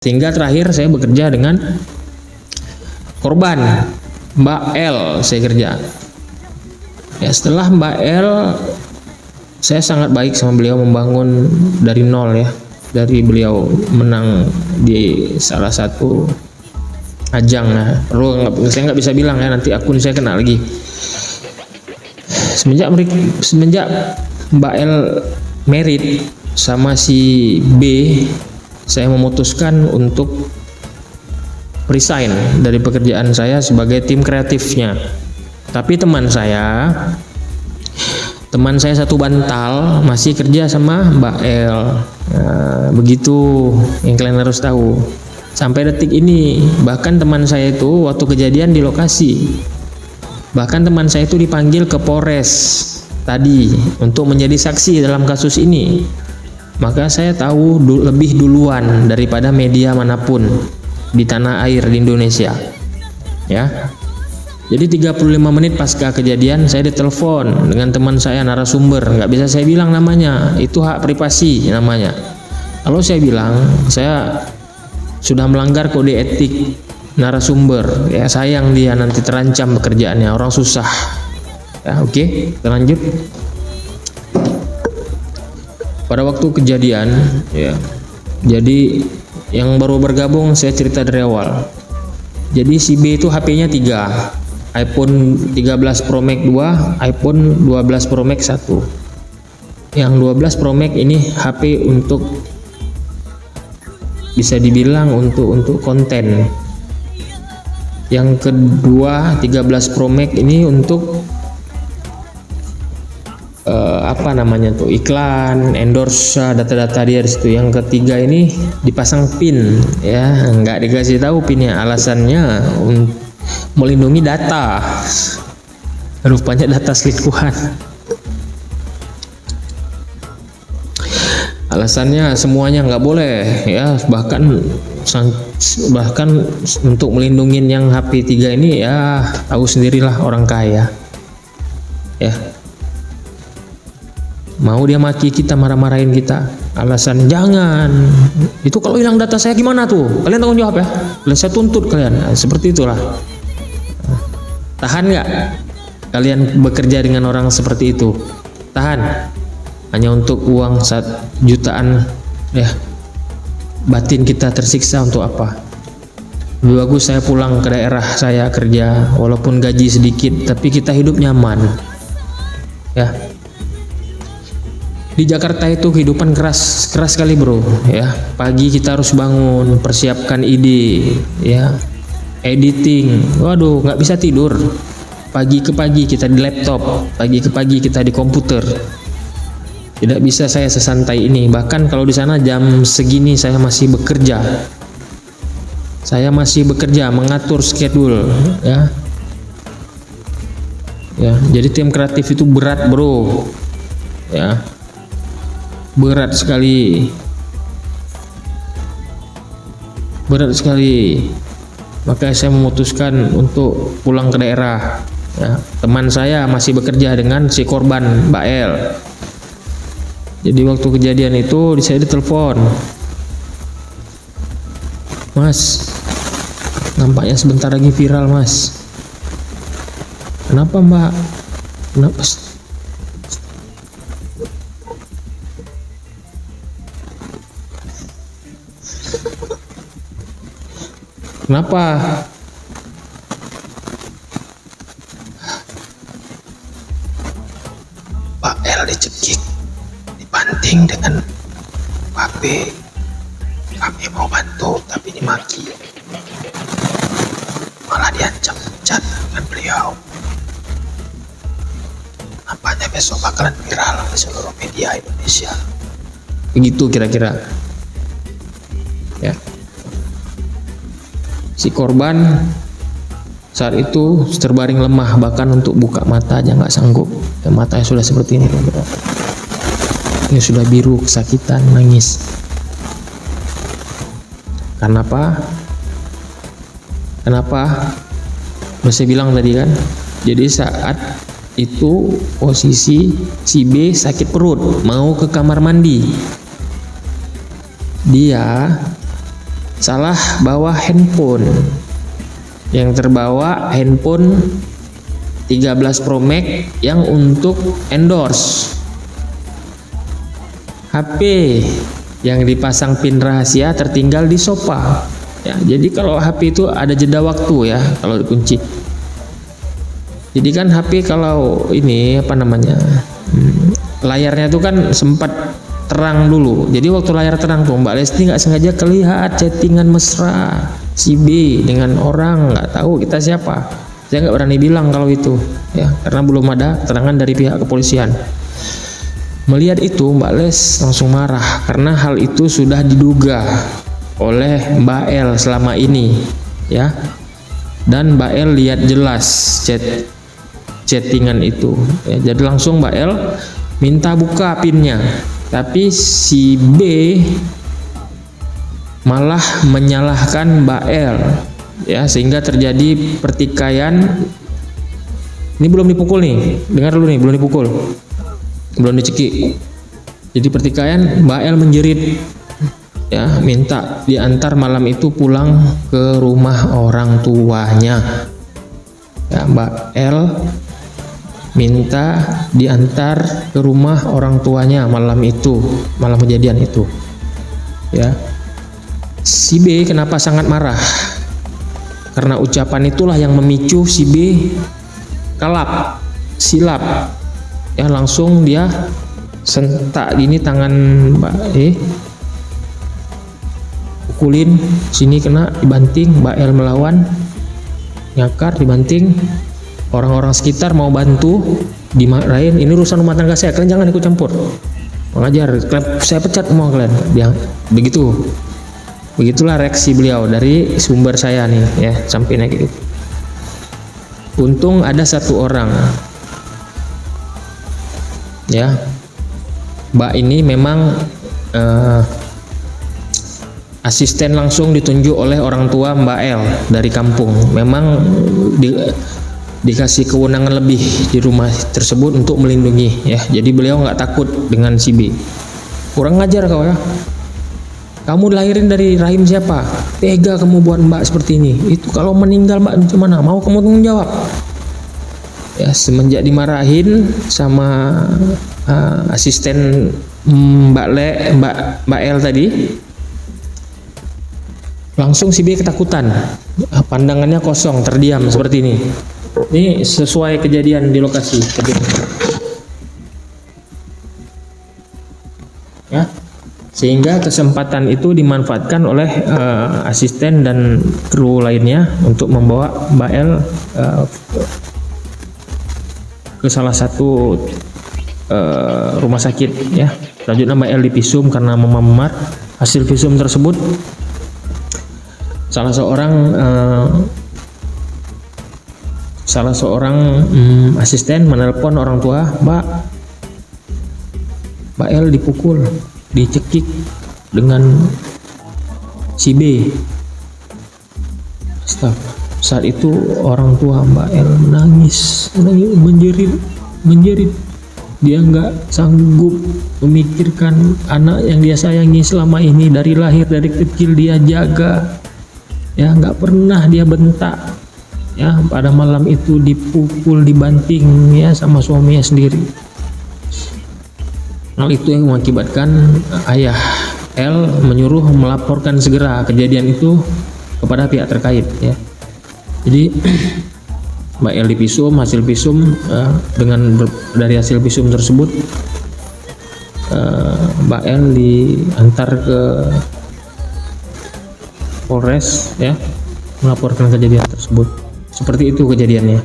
Sehingga terakhir saya bekerja dengan korban Mbak L, saya kerja. Ya, setelah Mbak L, saya sangat baik sama beliau, membangun dari nol ya. Dari beliau menang di salah satu ajang ya. Saya nggak bisa bilang ya, nanti akun saya kena lagi. Semenjak Mbak L merit sama si B, saya memutuskan untuk resign dari pekerjaan saya sebagai tim kreatifnya. Tapi teman saya satu bantal masih kerja sama Mbak L. Nah, begitu yang kalian harus tahu. Sampai detik ini, bahkan teman saya itu waktu kejadian di lokasi, bahkan teman saya itu dipanggil ke Polres tadi untuk menjadi saksi dalam kasus ini. Maka saya tahu lebih duluan daripada media manapun di tanah air di Indonesia. Ya. Jadi 35 menit pasca kejadian saya ditelepon dengan teman saya narasumber, nggak bisa saya bilang namanya, itu hak privasi namanya. Kalau saya bilang saya sudah melanggar kode etik narasumber, ya sayang dia nanti terancam pekerjaannya, orang susah. Ya, oke, kita lanjut. Pada waktu kejadian, ya, jadi yang baru bergabung saya cerita dari awal. Jadi si B itu HP-nya 3, iPhone 13 Pro Max 2, iPhone 12 Pro Max 1. Yang 12 Pro Max ini HP untuk, bisa dibilang untuk konten. Yang kedua 13 Pro Max ini untuk apa namanya tuh, iklan, endorse data-data dia di situ. Yang ketiga ini dipasang pin, ya nggak dikasih tahu pinnya, alasannya melindungi data, rupanya data selingkuhan. Alasannya semuanya nggak boleh ya, bahkan untuk melindungi yang HP 3 ini ya tahu sendirilah orang kaya ya. Mau dia maki kita, marah-marahin kita, alasan jangan itu, kalau hilang data saya gimana tuh, kalian tanggung jawab ya, saya tuntut kalian. Nah, seperti itulah. Tahan nggak kalian bekerja dengan orang seperti itu? Tahan hanya untuk uang jutaan ya, batin kita tersiksa untuk apa? Lebih bagus saya pulang ke daerah saya kerja, walaupun gaji sedikit tapi kita hidup nyaman ya. Di Jakarta itu kehidupan keras sekali bro ya. Pagi kita harus bangun, persiapkan ide ya, editing, waduh nggak bisa tidur. Pagi ke pagi kita di laptop, pagi ke pagi kita di komputer. Tidak bisa saya sesantai ini. Bahkan kalau di sana jam segini saya masih bekerja. Saya masih bekerja, mengatur schedule ya. Ya, jadi tim kreatif itu berat bro ya. Berat sekali, makanya saya memutuskan untuk pulang ke daerah ya. Teman saya masih bekerja dengan si korban Mbak L. Jadi waktu kejadian itu saya ditelepon, Mas, nampaknya sebentar lagi viral Mas. Kenapa Mbak? Kenapa? Kenapa? Pak L dicekik, dibanting dengan Pak B. Pak B mau bantu tapi dimaki, malah diancam pecat dengan beliau. Nampaknya besok bakalan viral di seluruh media Indonesia. Begitu kira-kira ya. Si korban saat itu terbaring lemah, bahkan untuk buka mata aja nggak sanggup. Dan matanya sudah seperti ini, ini sudah biru, kesakitan, nangis. Karena apa? Kenapa? Udah saya bilang tadi kan. Jadi saat itu posisi si B sakit perut, mau ke kamar mandi. Dia salah bawa handphone. Yang terbawa handphone 13 Pro Max yang untuk endorse. HP yang dipasang pin rahasia tertinggal di sofa. Ya, jadi kalau HP itu ada jeda waktu ya kalau dikunci. Jadi kan HP kalau ini apa namanya, layarnya itu kan sempat terang dulu. Jadi waktu layar terang tuh Mbak Lesti nggak sengaja kelihat chattingan mesra si B dengan orang nggak tahu kita siapa. Saya nggak berani bilang kalau itu ya, karena belum ada keterangan dari pihak kepolisian. Melihat itu Mbak Les langsung marah karena hal itu sudah diduga oleh Mbak L selama ini ya, dan Mbak L lihat jelas chattingan itu ya. Jadi langsung Mbak L minta buka pinnya, tapi si B malah menyalahkan Mbak L ya, sehingga terjadi pertikaian. Ini belum dipukul nih, dengar dulu nih, belum dipukul, belum dicekik. Jadi pertikaian, Mbak L menjerit ya, minta diantar malam itu pulang ke rumah orang tuanya ya. Mbak L minta diantar ke rumah orang tuanya malam itu, malam kejadian itu ya. Si B kenapa sangat marah? Karena ucapan itulah yang memicu si B silap ya, langsung dia sentak ini tangan Mbak E, pukulin sini, kena, dibanting. Mbak L melawan, nyakar, dibanting. Orang-orang sekitar mau bantu, dimarahin, ini urusan rumah tangga saya, kalian jangan ikut campur, mengajar, saya pecat semua kalian. Dia begitulah reaksi beliau dari sumber saya nih ya, sampai naik gitu. Untung ada satu orang ya, Mbak ini memang asisten langsung ditunjuk oleh orang tua Mbak L dari kampung. Memang dikasih kewenangan lebih di rumah tersebut untuk melindungi ya. Jadi beliau nggak takut dengan si B. Kurang ngajar kau ya, kamu dilahirin dari rahim siapa? Tega kamu buat Mbak seperti ini. Itu kalau meninggal Mbak gimana? Mau kamu tanggung jawab? Ya, semenjak dimarahin sama asisten Mbak L tadi, langsung si B ketakutan. Pandangannya kosong, terdiam seperti ini. Ini sesuai kejadian di lokasi. Ya. Sehingga kesempatan itu dimanfaatkan oleh asisten dan kru lainnya untuk membawa Mbak L ke salah satu rumah sakit ya. Selanjutnya Mbak L divisum karena memar. Hasil visum tersebut, salah seorang asisten menelpon orang tua, Mbak L dipukul, dicekik dengan si B. Saat itu orang tua Mbak L menangis, menjerit. Dia nggak sanggup memikirkan anak yang dia sayangi selama ini, dari lahir, dari kecil dia jaga ya, nggak pernah dia bentak ya. Pada malam itu dipukul, dibanting ya sama suaminya sendiri. Hal itu yang mengakibatkan ayah L menyuruh melaporkan segera kejadian itu kepada pihak terkait ya. Jadi Mbak L divisum, hasil visum dari hasil visum tersebut Mbak L diantar ke Polres ya, melaporkan kejadian tersebut. Seperti itu kejadiannya.